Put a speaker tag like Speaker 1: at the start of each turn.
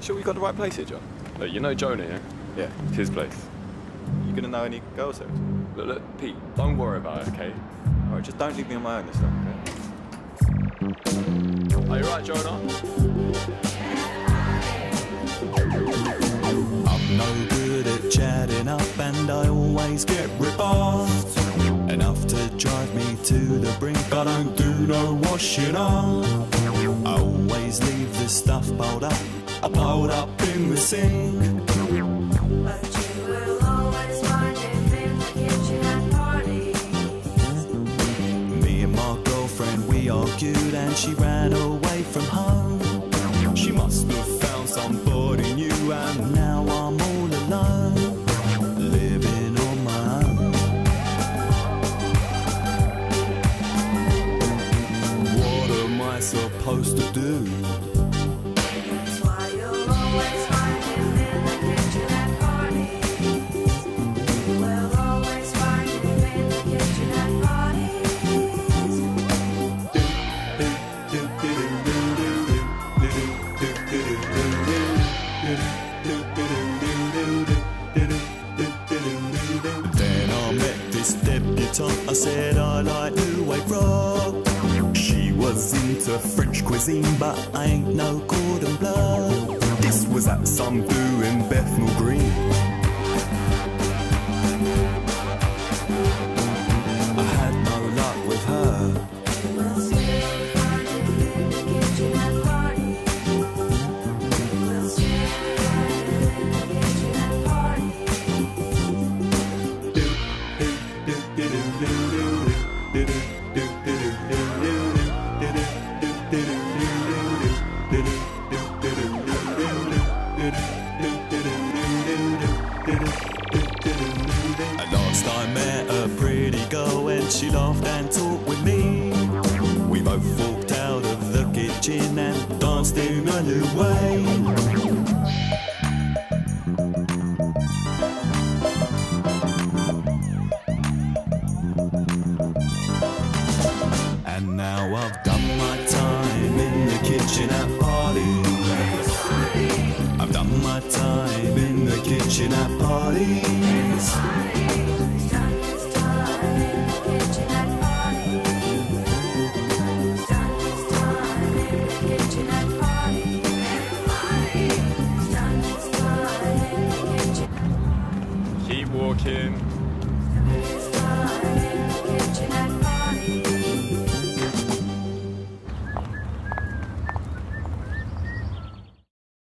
Speaker 1: sure we got the right place here, John?
Speaker 2: Look, you know Jonah, yeah?
Speaker 1: Yeah.
Speaker 2: It's his place.
Speaker 1: You gonna know any girls there?
Speaker 2: Look, Pete, don't worry about it, okay?
Speaker 1: Alright, just don't leave me on my own this time, okay?
Speaker 2: Are you right, Jonah?
Speaker 3: I'm no good at chatting up and I always get rebuffed. Enough to drive me to the brink, I don't do no washing up. I always leave the stuff piled up in the sink.
Speaker 4: But you will always find him in the kitchen at parties.
Speaker 3: Me and my girlfriend, we argued and she ran away from home. She must have found somebody new and now I'm all alone, living on my own. What am I supposed to do?
Speaker 4: That's why you'll always find him in the kitchen at parties. You will always find him in the kitchen at parties.
Speaker 3: Then I met this debutante, I said I like new wave rock. She was into French cuisine, but I ain't no cordon bleu. This was at some do in Bethnal Green. I had no luck with her.
Speaker 4: You will still find him in the kitchen at parties. You will still find him in the kitchen at parties.
Speaker 3: At last I met a pretty girl and she laughed and talked with me. We both walked out of the kitchen and danced in a new way. And now I've done my time in the kitchen at parties. I've done my time in the kitchen at parties.
Speaker 4: He's done his time in the kitchen at parties. He's done his time in the kitchen at parties. He's done his time in the kitchen.
Speaker 2: Keep walking.